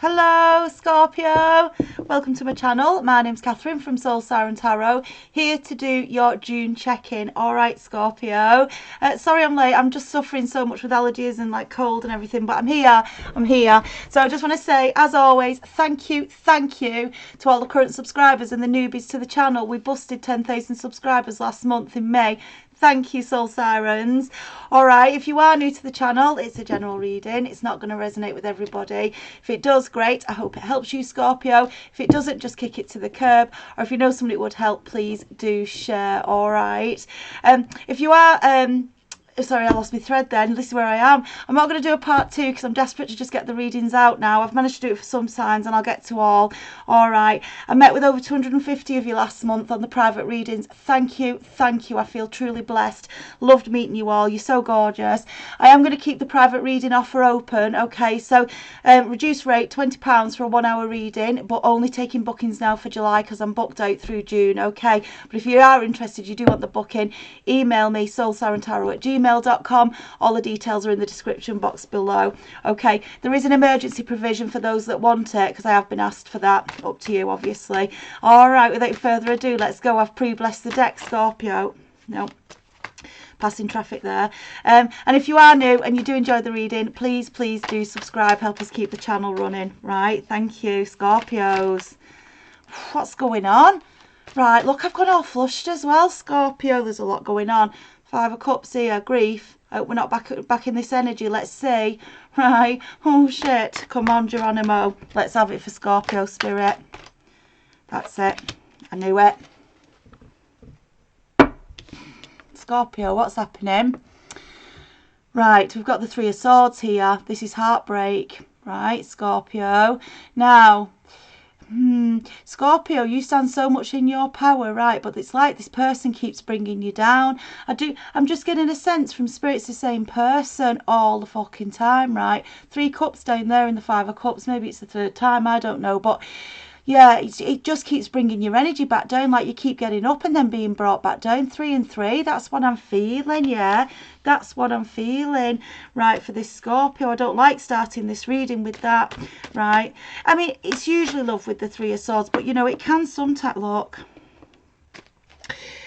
Hello Scorpio, welcome to my channel. My name's Catherine from Soul Siren Tarot, here to do your June check-in. Alright Scorpio, sorry I'm late, I'm just suffering so much with allergies and like cold and everything, but I'm here. So I just want to say, as always, thank you to all the current subscribers and the newbies to the channel. We busted 10,000 subscribers last month in May. Thank you, Soul Sirens. All right, if you are new to the channel, it's a general reading. It's not going to resonate with everybody. If it does, great. I hope it helps you, Scorpio. If it doesn't, just kick it to the curb. Or if you know somebody it would help, please do share. All right. If you are... sorry, I lost my thread then. This is where I am. I'm not going to do a part 2 because I'm desperate to just get the readings out now. I've managed to do it for some signs and I'll get to all. All right. I met with over 250 of you last month on the private readings. Thank you. I feel truly blessed. Loved meeting you all. You're so gorgeous. I am going to keep the private reading offer open. Okay, so reduced rate, £20 for a 1 hour reading, but only taking bookings now for July because I'm booked out through June. Okay, but if you are interested, you do want the booking, email me soulsirentaro@gmail.com. All the details are in the description box below. Okay, there is an emergency provision for those that want it because I have been asked for that. Up to you, obviously. All right, without further ado, let's go. I've pre-blessed the deck, Scorpio. No, passing traffic there. And if you are new and you do enjoy the reading, please do subscribe. Help us keep the channel running. Right, thank you, Scorpios. What's going on? Right, look, I've gone all flushed as well, Scorpio. There's a lot going on. 5 of Cups here, grief. Hope we're not back in this energy. Let's see. Right. Oh, shit. Come on, Geronimo. Let's have it for Scorpio spirit. That's it. I knew it. Scorpio, what's happening? Right, we've got the 3 of Swords here. This is heartbreak. Right, Scorpio. Now... Scorpio, you stand so much in your power, right? But it's like this person keeps bringing you down. I'm just getting a sense from Spirit's the same person all the fucking time, right? 3 cups down there in the 5 of Cups. Maybe it's the 3rd time, I don't know. But yeah, it just keeps bringing your energy back down, like you keep getting up and then being brought back down. 3 and 3, that's what I'm feeling, yeah. That's what I'm feeling, right, for this Scorpio. I don't like starting this reading with that, right. I mean, it's usually love with the 3 of Swords, but, you know, it can sometimes, look,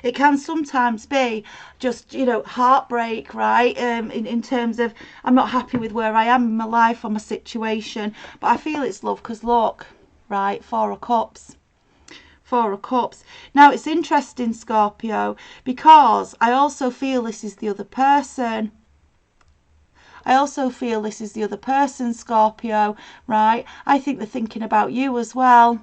it can sometimes be just, you know, heartbreak, right, in terms of I'm not happy with where I am in my life or my situation, but I feel it's love because, look, right, 4 of Cups. 4 of Cups. Now, it's interesting, Scorpio, because I also feel this is the other person. I also feel this is the other person, Scorpio, right? I think they're thinking about you as well.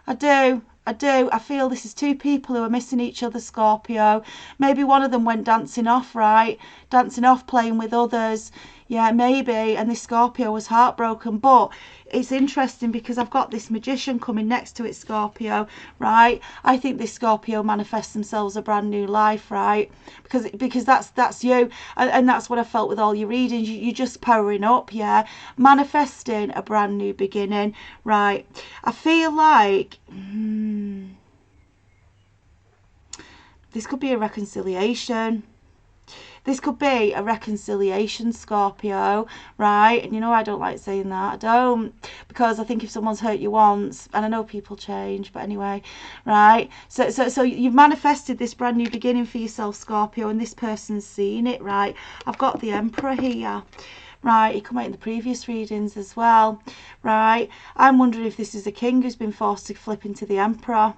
I do. I feel this is 2 people who are missing each other, Scorpio. Maybe one of them went dancing off, right? Dancing off, playing with others. Yeah, maybe. And this Scorpio was heartbroken. But it's interesting because I've got this Magician coming next to it, Scorpio, right? I think this Scorpio manifests themselves a brand new life, right? Because that's you. And that's what I felt with all your readings. You're just powering up, yeah? Manifesting a brand new beginning, right? I feel like... this could be a reconciliation. This could be a reconciliation, Scorpio, right? And you know I don't like saying that. I don't, because I think if someone's hurt you once, and I know people change, but anyway, right? So you've manifested this brand new beginning for yourself, Scorpio, and this person's seen it, right? I've got the Emperor here. Right, he come out in the previous readings as well, right? I'm wondering if this is a king who's been forced to flip into the Emperor.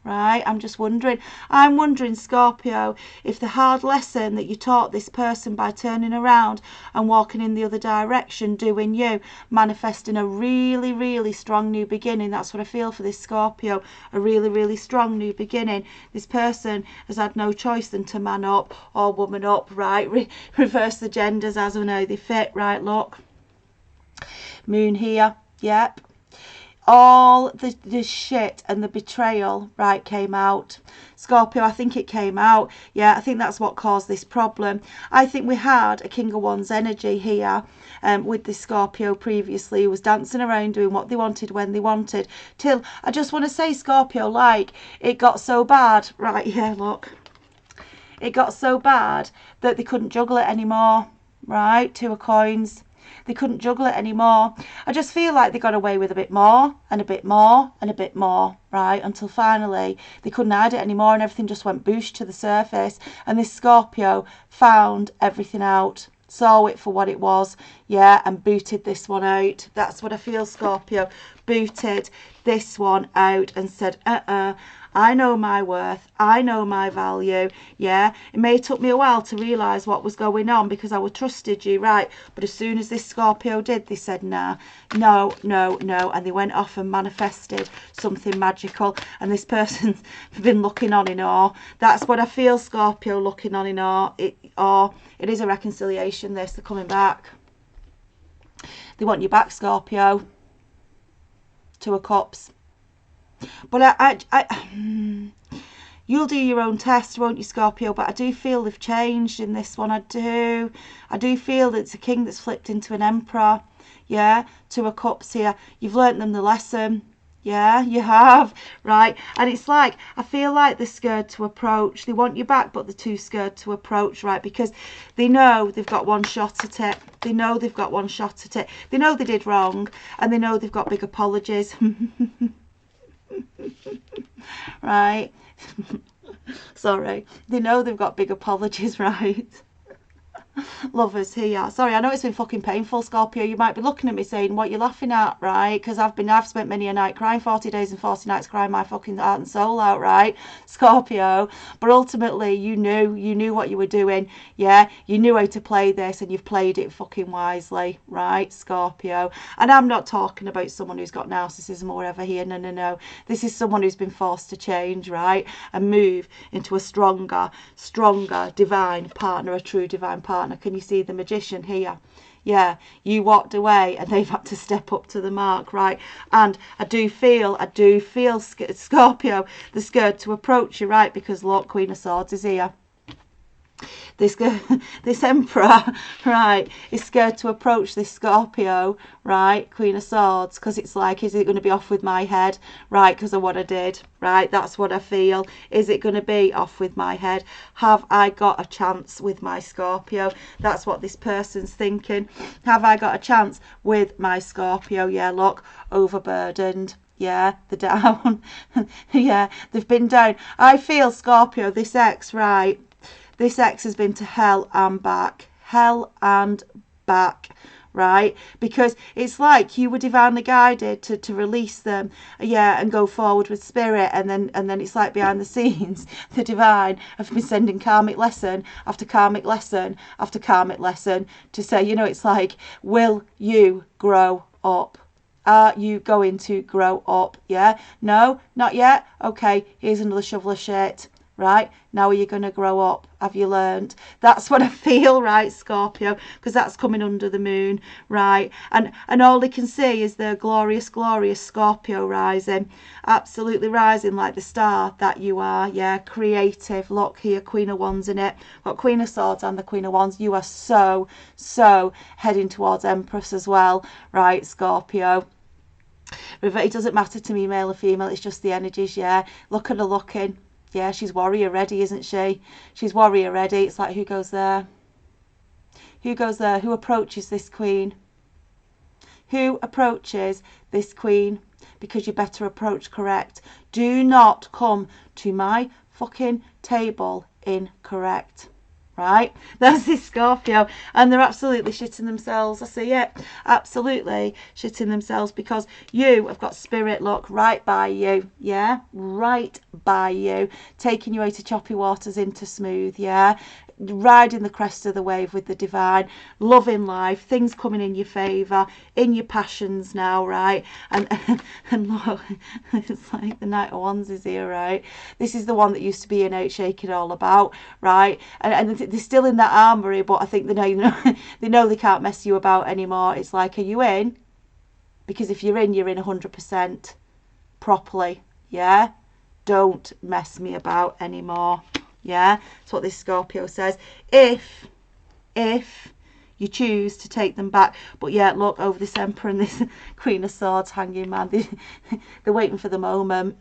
Right, I'm just wondering. I'm wondering, Scorpio, if the hard lesson that you taught this person by turning around and walking in the other direction, doing you, manifesting a really strong new beginning. That's what I feel for this Scorpio. A really strong new beginning. This person has had no choice than to man up or woman up, right? Reverse the genders as and how they fit, right? Look. Moon here. Yep. All the shit and the betrayal, right, came out. Scorpio, I think it came out. Yeah, I think that's what caused this problem. I think we had a King of Wands energy here with this Scorpio previously, who was dancing around doing what they wanted when they wanted. Till, I just want to say, Scorpio, like, it got so bad. Right, yeah, look. It got so bad that they couldn't juggle it anymore. Right, 2 of Coins. They couldn't juggle it anymore. I just feel like they got away with a bit more and a bit more and a bit more, right? Until finally they couldn't hide it anymore and everything just went boosh to the surface. And this Scorpio found everything out, saw it for what it was, yeah, and booted this one out. That's what I feel, Scorpio. Booted this one out and said, I know my worth, I know my value, yeah. It may have took me a while to realise what was going on because I would trusted you, right? But as soon as this Scorpio did, they said, nah, no, no, no. And they went off and manifested something magical. And this person's been looking on in awe. That's what I feel, Scorpio, looking on in awe. It is a reconciliation, this. They're coming back. They want you back, Scorpio. Two of Cups. But you'll do your own test, won't you, Scorpio? But I do feel they've changed in this one. I do feel that it's a king that's flipped into an emperor. Yeah, Two of Cups here. You've learnt them the lesson. Yeah, you have, right? And it's like, I feel like they're scared to approach. They want you back, but they're too scared to approach, right? Because they know they've got one shot at it. They know they've got one shot at it. They know they did wrong, and they know they've got big apologies. Right? Sorry. They know they've got big apologies, right? Lovers here. Sorry, I know it's been fucking painful, Scorpio. You might be looking at me saying, what you laughing at, right? Because I've spent many a night crying, 40 days and 40 nights crying my fucking heart and soul out, right, Scorpio? But ultimately, you knew what you were doing, yeah? You knew how to play this, and you've played it fucking wisely, right, Scorpio? And I'm not talking about someone who's got narcissism or whatever here, no. This is someone who's been forced to change, right, and move into a stronger divine partner, a true divine partner. Can you see the Magician here? Yeah, you walked away and they've had to step up to the mark, right? And I do feel Scorpio, they're scared to approach you, right? Because look, Queen of Swords is here. This Emperor, right, is scared to approach this Scorpio, right, Queen of Swords, because it's like, is it going to be off with my head, right, because of what I did, right? That's what I feel. Is it going to be off with my head? Have I got a chance with my Scorpio? That's what this person's thinking. Have I got a chance with my Scorpio? Yeah, look, overburdened. Yeah, they're down. Yeah, they've been down. I feel, Scorpio, this ex, right, this ex has been to hell and back, right? Because it's like you were divinely guided to release them, yeah, and go forward with spirit, and then it's like behind the scenes, the divine have been sending karmic lesson after karmic lesson after karmic lesson to say, you know, it's like, will you grow up? Are you going to grow up? Yeah? No? Not yet? Okay, here's another shovel of shit. Right, now are you going to grow up? Have you learned? That's what I feel, right, Scorpio, because that's coming under the moon, right? And all they can see is the glorious Scorpio rising, absolutely rising like the star that you are, yeah, creative. Look here, Queen of Wands in it. Got Queen of Swords and the Queen of Wands. You are so heading towards Empress as well, right, Scorpio? It doesn't matter to me, male or female, it's just the energies, yeah. Look at her looking. Yeah, she's warrior ready, isn't she? She's warrior ready. It's like, who goes there? Who goes there? Who approaches this queen? Who approaches this queen? Because you better approach correct. Do not come to my fucking table incorrect. Right? That's this Scorpio. And they're absolutely shitting themselves. I see it. Absolutely shitting themselves because you have got spirit, look, right by you. Yeah? Right by you. Taking you out of choppy waters into smooth. Yeah? Riding the crest of the wave with the divine, loving life, things coming in your favour, in your passions now, right? And look, it's like the Knight of Wands is here, right? This is the one that used to be in out shaking all about, right? And they're still in that armoury, but I think they know they can't mess you about anymore. It's like, are you in? Because if you're in 100% properly, yeah? Don't mess me about anymore. Yeah, that's what this Scorpio says. If you choose to take them back. But yeah, look, over this Emperor and this Queen of Swords hanging man, they're waiting for the moment.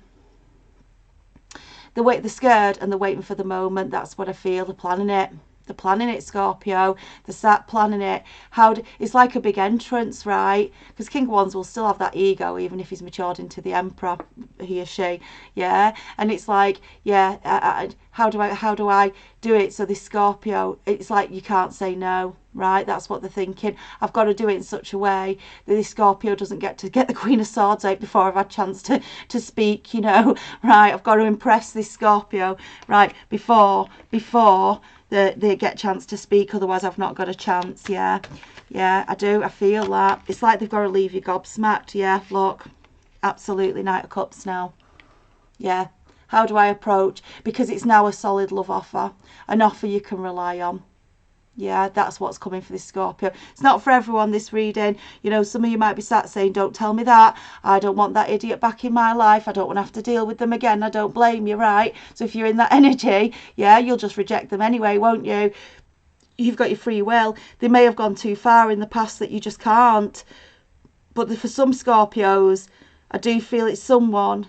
They're scared and they're waiting for the moment. That's what I feel. They're planning it. They're planning it, Scorpio. They start planning it. It's like a big entrance, right? Because King of Wands will still have that ego, even if he's matured into the Emperor, he or she. Yeah, and it's like, yeah, how do I do it? So this Scorpio, it's like you can't say no, right? That's what they're thinking. I've got to do it in such a way that this Scorpio doesn't get to get the Queen of Swords out before I've had a chance to speak, you know, right? I've got to impress this Scorpio, right, before they get a chance to speak, otherwise I've not got a chance. Yeah, I do. I feel that. It's like they've got to leave you gobsmacked. Yeah, look, absolutely, Knight of Cups now. Yeah, how do I approach? Because it's now a solid love offer, an offer you can rely on. Yeah, that's what's coming for this Scorpio. It's not for everyone, this reading. You know, some of you might be sat saying, don't tell me that. I don't want that idiot back in my life. I don't want to have to deal with them again. I don't blame you, right? So if you're in that energy, yeah, you'll just reject them anyway, won't you? You've got your free will. They may have gone too far in the past that you just can't. But for some Scorpios, I do feel it's someone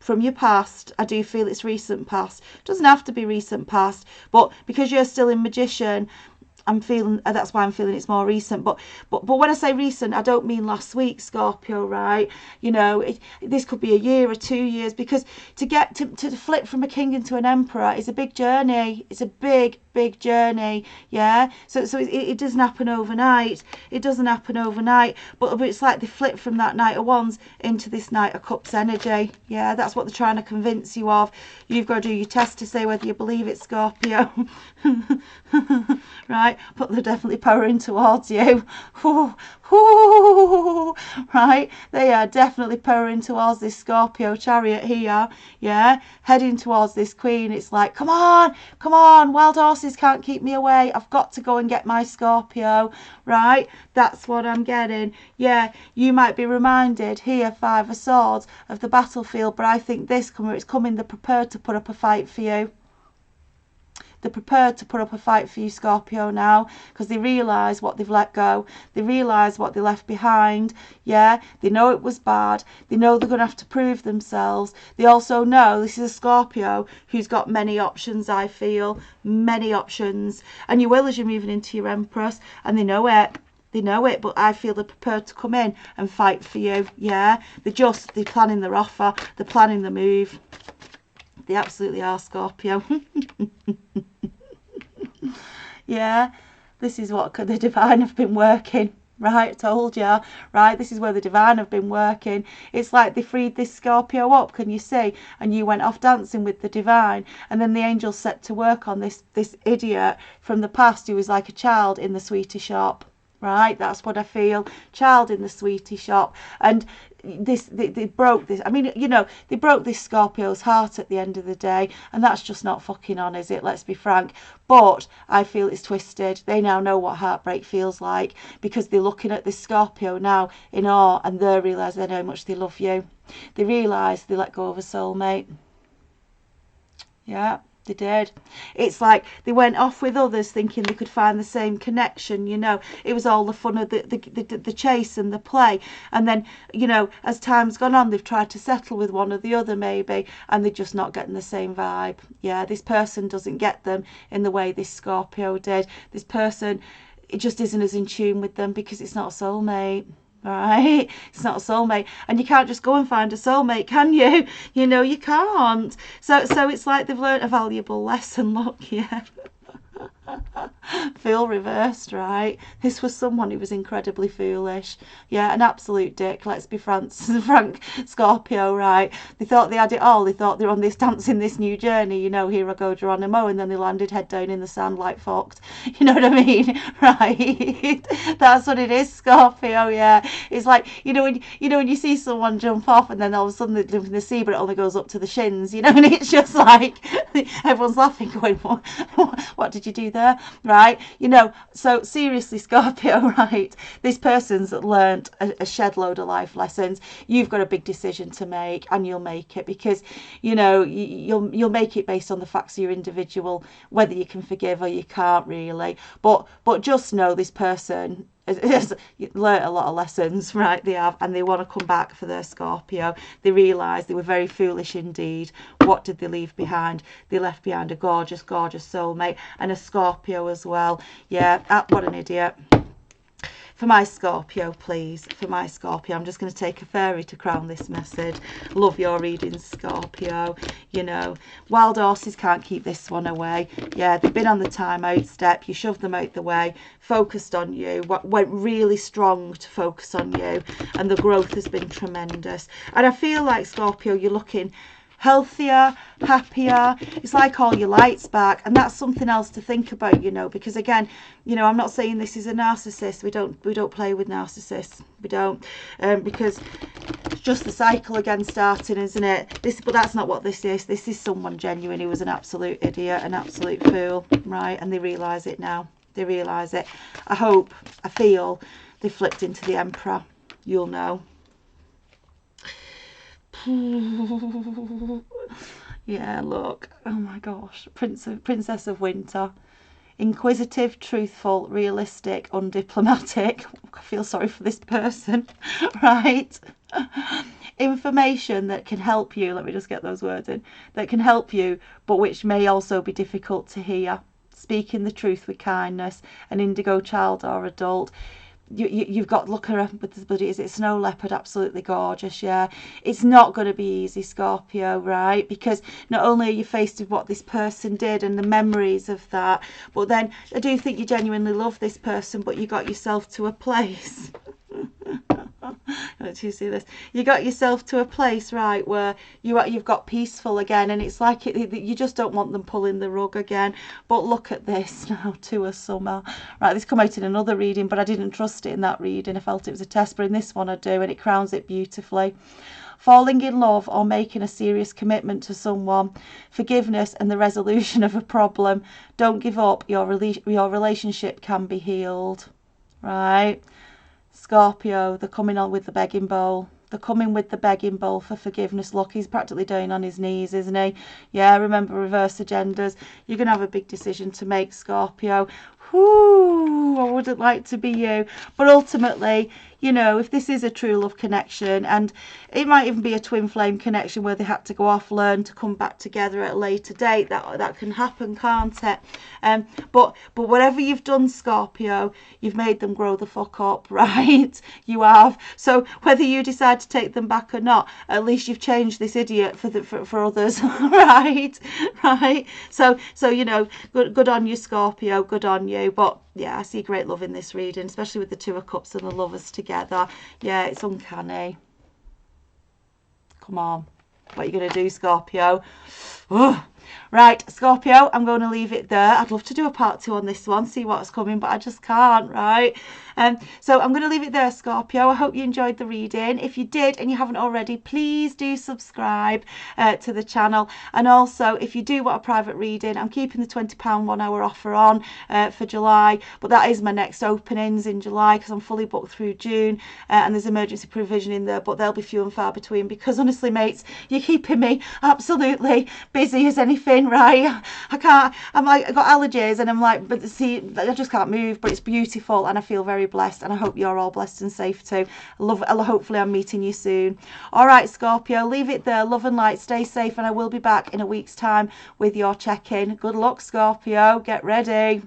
from your past. I do feel it's recent past. It doesn't have to be recent past, but because you're still in Magician, I'm feeling, that's why I'm feeling it's more recent. But when I say recent, I don't mean last week, Scorpio, right? You know, this could be a year or 2 years, because to get to flip from a king into an emperor is a big journey. It's a big journey. Yeah, so it doesn't happen overnight. It doesn't happen overnight, but it's like they flip from that Knight of Wands into this Knight of Cups energy. Yeah, that's what they're trying to convince you of. You've got to do your test to say whether you believe it, Scorpio. Right, but they're definitely powering towards you. Right, they are definitely powering towards this Scorpio chariot here. Yeah, heading towards this Queen. It's like, come on, wild horses can't keep me away. I've got to go and get my Scorpio. Right, that's what I'm getting. Yeah, you might be reminded here, Five of Swords, of the battlefield, but I think it's coming. They're prepared to put up a fight for you. They're prepared to put up a fight for you, Scorpio, now, because they realise what they've let go. They realise what they left behind. Yeah, they know it was bad. They know they're going to have to prove themselves. They also know this is a Scorpio who's got many options, I feel. Many options. And you will as you're moving into your Empress, and they know it. They know it, but I feel they're prepared to come in and fight for you. Yeah, they're planning their offer. They're planning the move. They absolutely are, Scorpio. Yeah, this is what the divine have been working. Right, I told you. Right, this is where the divine have been working. It's like they freed this Scorpio up, can you see? And you went off dancing with the divine. And then the angels set to work on this idiot from the past who was like a child in the sweetie shop. Right, that's what I feel. Child in the sweetie shop. And they broke this. I mean, you know, they broke this Scorpio's heart at the end of the day, and that's just not fucking on, is it? Let's be frank. But I feel it's twisted. They now know what heartbreak feels like, because they're looking at this Scorpio now in awe, and they realise how much they love you. They realise they let go of a soulmate. Yeah, they did. It's like they went off with others thinking they could find the same connection, you know. It was all the fun of the chase and the play. And then, you know, as time's gone on, they've tried to settle with one or the other maybe, and they're just not getting the same vibe. Yeah, this person doesn't get them in the way this Scorpio did. This person, it just isn't as in tune with them, because it's not a soulmate. Right, it's not a soulmate, and you can't just go and find a soulmate, can you? You know, you can't. So it's like they've learnt a valuable lesson. Look, yeah. Feel reversed, right? This was someone who was incredibly foolish. Yeah, an absolute dick. Let's be frank, Scorpio, right? They thought they had it all. They thought they were on this dancing this new journey. You know, here I go, Geronimo, and then they landed head down in the sand like fucked. You know what I mean, right? That's what it is, Scorpio. Yeah, it's like, you know when you see someone jump off and then all of a sudden they jump in the sea, but it only goes up to the shins. You know, and it's just like everyone's laughing, going, what did you do there? Right, you know. So seriously, Scorpio, right, this person's learnt a shed load of life lessons. You've got a big decision to make, and you'll make it, because, you know, you'll make it based on the facts of your individual, whether you can forgive or you can't, really. But just know this person learnt a lot of lessons, right? They have, and they want to come back for their Scorpio. They realise they were very foolish indeed. What did they leave behind? They left behind a gorgeous, gorgeous soulmate and a Scorpio as well. Yeah, what an idiot. For my Scorpio, please. For my Scorpio. I'm just going to take a fairy to crown this message. Love your reading, Scorpio. You know, wild horses can't keep this one away. Yeah, they've been on the time out step. You shoved them out the way. Focused on you. Went really strong to focus on you. And the growth has been tremendous. And I feel like, Scorpio, you're looking healthier, happier. It's like all your lights back, and that's something else to think about, you know, because again, you know, I'm not saying this is a narcissist. We don't play with narcissists. We don't, because it's just the cycle again starting, isn't it? But that's not what this is. This is someone genuine who was an absolute idiot, an absolute fool, right? And they realise it now. They realise it. I feel they flipped into the Emperor. You'll know. Yeah, look, oh my gosh, Princess of Winter, inquisitive, truthful, realistic, undiplomatic. I feel sorry for this person, right? Information that can help you, let me just get those words in, that can help you, but which may also be difficult to hear. Speaking the truth with kindness, an indigo child or adult. You've got, look at her with the bloody, is it snow leopard? Absolutely gorgeous. Yeah, it's not going to be easy, Scorpio, right? Because not only are you faced with what this person did and the memories of that, but then I do think you genuinely love this person, but you got yourself to a place. Do you see this? You got yourself to a place, right, where you've got peaceful again, and it's like you just don't want them pulling the rug again. But look at this now, to a summer. Right, this come out in another reading, but I didn't trust it in that reading. I felt it was a test, but in this one I do, and it crowns it beautifully. Falling in love or making a serious commitment to someone, forgiveness and the resolution of a problem. Don't give up. Your relationship can be healed, right? Scorpio, they're coming on with the begging bowl. They're coming with the begging bowl for forgiveness. Look, he's practically down on his knees, isn't he? Yeah, remember reverse agendas. You're going to have a big decision to make, Scorpio. Whoo, I wouldn't like to be you. But ultimately, you know, if this is a true love connection, and it might even be a twin flame connection where they had to go off, learn to come back together at a later date, that can happen, can't it? But whatever you've done, Scorpio, you've made them grow the fuck up, right? You have. So whether you decide to take them back or not, at least you've changed this idiot for others, right? So you know, good on you, Scorpio. Good on you. But yeah, I see great love in this reading, especially with the Two of Cups and the Lovers together. Yeah, it's uncanny. Come on. What are you going to do, Scorpio? Ugh. Right, Scorpio, I'm going to leave it there. I'd love to do a part 2 on this one, see what's coming, but I just can't, right? So I'm going to leave it there, Scorpio. I hope you enjoyed the reading. If you did and you haven't already, please do subscribe to the channel. And also, if you do want a private reading, I'm keeping the £20 1 hour offer on for July, but that is my next openings in July because I'm fully booked through June, and there's emergency provision in there, but they'll be few and far between because honestly, mates, you're keeping me absolutely busy as anything, right? I can't, I'm like, I've got allergies and I'm like, but see, I just can't move, but it's beautiful and I feel very blessed, and I hope you're all blessed and safe too. Hopefully I'm meeting you soon. All right, Scorpio, leave it there. Love and light, stay safe, and I will be back in a week's time with your check-in. Good luck, Scorpio. Get ready.